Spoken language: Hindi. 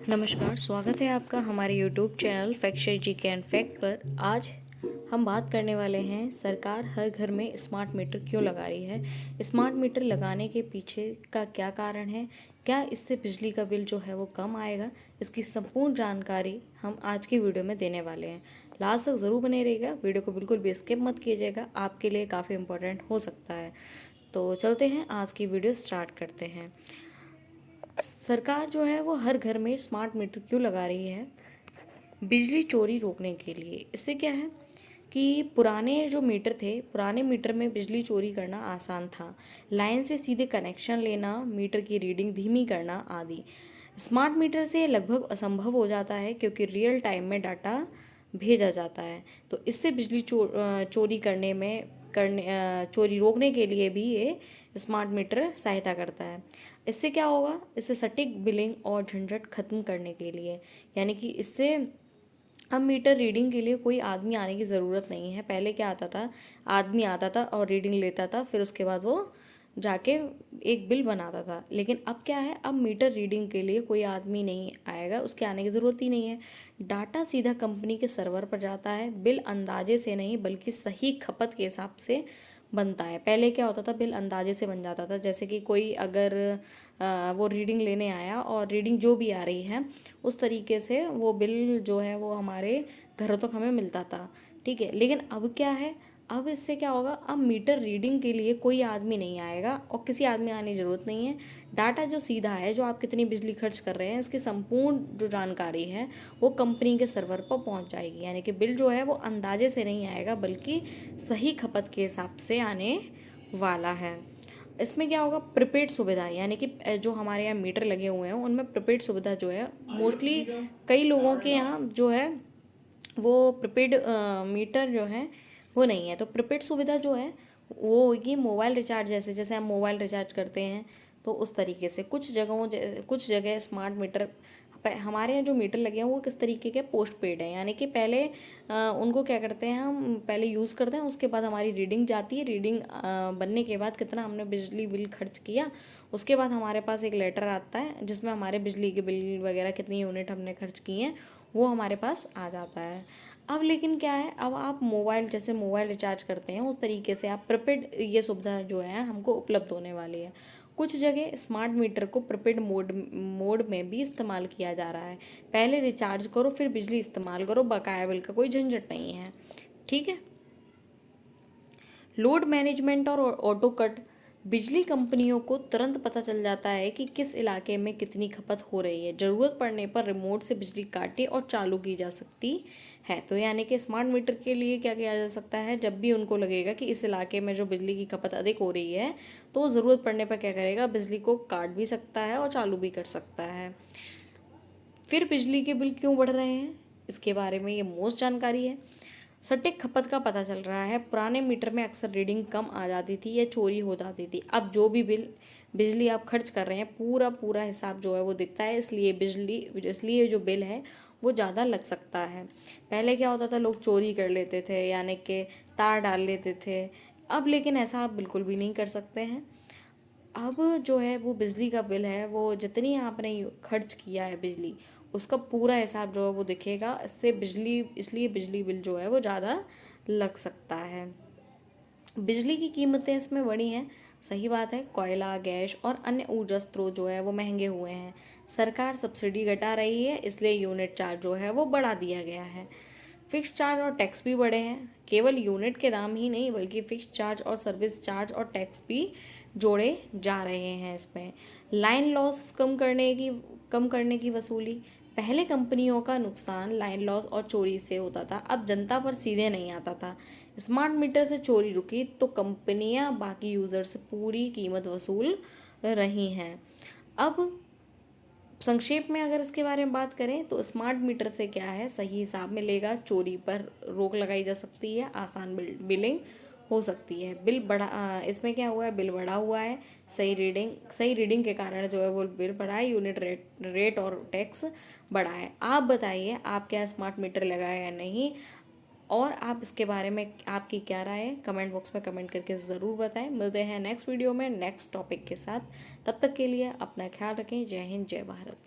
नमस्कार, स्वागत है आपका हमारे YouTube channel fracture GK and fact पर। आज हम बात करने वाले हैं सरकार हर घर में स्मार्ट मीटर क्यों लगा रही है, स्मार्ट मीटर लगाने के पीछे का क्या कारण है, क्या इससे बिजली का बिल जो है वो कम आएगा। इसकी संपूर्ण जानकारी हम आज की वीडियो में देने वाले हैं। लास्ट तक ज़रूर बने रहिएगा, वीडियो को बिल्कुल भी स्किप मत कीजिएगा, आपके लिए काफ़ी इंपॉर्टेंट हो सकता है। तो चलते हैं, आज की वीडियो स्टार्ट करते हैं। सरकार जो है वो हर घर में स्मार्ट मीटर क्यों लगा रही है? बिजली चोरी रोकने के लिए। इससे क्या है कि पुराने जो मीटर थे, पुराने मीटर में बिजली चोरी करना आसान था। लाइन से सीधे कनेक्शन लेना, मीटर की रीडिंग धीमी करना आदि। स्मार्ट मीटर से लगभग असंभव हो जाता है क्योंकि रियल टाइम में डाटा भेजा जाता है। तो इससे बिजली चोरी चोरी रोकने के लिए भी ये स्मार्ट मीटर सहायता करता है। इससे क्या होगा, इससे सटीक बिलिंग और झंझट खत्म करने के लिए, यानी कि इससे अब मीटर रीडिंग के लिए कोई आदमी आने की ज़रूरत नहीं है। पहले क्या आता था, आदमी आता था और रीडिंग लेता था, फिर उसके बाद वो जाके एक बिल बनाता था। लेकिन अब क्या है, अब मीटर रीडिंग के लिए कोई आदमी नहीं आएगा, उसके आने की ज़रूरत ही नहीं है। डाटा सीधा कंपनी के सर्वर पर जाता है। बिल अंदाजे से नहीं बल्कि सही खपत के हिसाब से बनता है। पहले क्या होता था, बिल अंदाजे से बन जाता था, जैसे कि कोई अगर वो रीडिंग लेने आया और रीडिंग जो भी आ रही है उस तरीके से वो बिल जो है वो हमारे घरों तक हमें मिलता था। ठीक है, लेकिन अब क्या है, अब इससे क्या होगा, अब मीटर रीडिंग के लिए कोई आदमी नहीं आएगा और किसी आदमी आने की ज़रूरत नहीं है। डाटा जो सीधा है, जो आप कितनी बिजली खर्च कर रहे हैं, इसकी संपूर्ण जो जानकारी है वो कंपनी के सर्वर पर पहुंच जाएगी। यानी कि बिल जो है वो अंदाजे से नहीं आएगा बल्कि सही खपत के हिसाब से आने वाला है। इसमें क्या होगा, प्रीपेड सुविधा, यानी कि जो हमारे यहाँ मीटर लगे हुए हैं उनमें प्रीपेड सुविधा जो है मोस्टली कई लोगों के यहाँ जो है वो प्रीपेड मीटर जो है वो नहीं है। तो प्रीपेड सुविधा जो है वो होगी मोबाइल रिचार्ज, जैसे जैसे हम मोबाइल रिचार्ज करते हैं तो उस तरीके से। कुछ जगह स्मार्ट मीटर, हमारे यहाँ जो मीटर लगे हैं वो किस तरीके के, पोस्ट पेड है। यानी कि पहले उनको क्या करते हैं, हम पहले यूज़ करते हैं, उसके बाद हमारी रीडिंग जाती है। रीडिंग बनने के बाद कितना हमने बिजली बिल खर्च किया, उसके बाद हमारे पास एक लेटर आता है जिसमें हमारे बिजली के बिल वगैरह कितनी यूनिट हमने खर्च की हैं वो हमारे पास आ जाता है। अब लेकिन क्या है, अब आप मोबाइल, जैसे मोबाइल रिचार्ज करते हैं उस तरीके से आप प्रीपेड ये सुविधा जो है हमको उपलब्ध होने वाली है। कुछ जगह स्मार्ट मीटर को प्रीपेड मोड में भी इस्तेमाल किया जा रहा है। पहले रिचार्ज करो फिर बिजली इस्तेमाल करो, बकाया बिल का कोई झंझट नहीं है। ठीक है। लोड मैनेजमेंट और ऑटो कट, बिजली कंपनियों को तुरंत पता चल जाता है कि किस इलाके में कितनी खपत हो रही है। ज़रूरत पड़ने पर रिमोट से बिजली काटी और चालू की जा सकती है। तो यानी कि स्मार्ट मीटर के लिए क्या किया जा सकता है, जब भी उनको लगेगा कि इस इलाके में जो बिजली की खपत अधिक हो रही है तो वो ज़रूरत पड़ने पर क्या करेगा, बिजली को काट भी सकता है और चालू भी कर सकता है। फिर बिजली के बिल क्यों बढ़ रहे हैं, इसके बारे में ये मोस्ट जानकारी है। सटीक खपत का पता चल रहा है। पुराने मीटर में अक्सर रीडिंग कम आ जाती थी या चोरी हो जाती थी। अब जो भी बिजली आप खर्च कर रहे हैं पूरा पूरा हिसाब जो है वो दिखता है, इसलिए जो बिल है वो ज़्यादा लग सकता है। पहले क्या होता था, लोग चोरी कर लेते थे, यानी कि तार डाल लेते थे। अब लेकिन ऐसा आप बिल्कुल भी नहीं कर सकते हैं। अब जो है वो बिजली का बिल है, वो जितनी आपने खर्च किया है बिजली, उसका पूरा हिसाब जो है वो दिखेगा। इसलिए बिजली बिल जो है वो ज़्यादा लग सकता है। बिजली की कीमतें इसमें बढ़ी हैं, सही बात है। कोयला, गैस और अन्य ऊर्जा स्रोत जो है वो महंगे हुए हैं। सरकार सब्सिडी घटा रही है, इसलिए यूनिट चार्ज जो है वो बढ़ा दिया गया है। फिक्स चार्ज और टैक्स भी बढ़े हैं। केवल यूनिट के दाम ही नहीं बल्कि फिक्स चार्ज और सर्विस चार्ज और टैक्स भी जोड़े जा रहे हैं इसमें। लाइन लॉस कम करने की वसूली, पहले कंपनियों का नुकसान लाइन लॉस और चोरी से होता था, अब जनता पर सीधे नहीं आता था। स्मार्ट मीटर से चोरी रुकी तो कंपनियां बाकी यूजर से पूरी कीमत वसूल रही हैं। अब संक्षेप में अगर इसके बारे में बात करें तो स्मार्ट मीटर से क्या है, सही हिसाब में लेगा, चोरी पर रोक लगाई जा सकती है, आसान बिलिंग हो सकती है। इसमें क्या हुआ है, बिल बढ़ा हुआ है। सही रीडिंग के कारण जो है वो बिल बढ़ा है, यूनिट रेट और टैक्स बढ़ा है। आप बताइए, आप क्या स्मार्ट मीटर लगाए या नहीं, और आप इसके बारे में आपकी क्या राय है, कमेंट बॉक्स में कमेंट करके ज़रूर बताएं। मिलते हैं नेक्स्ट वीडियो में नेक्स्ट टॉपिक के साथ। तब तक के लिए अपना ख्याल रखें। जय हिंद, जय भारत।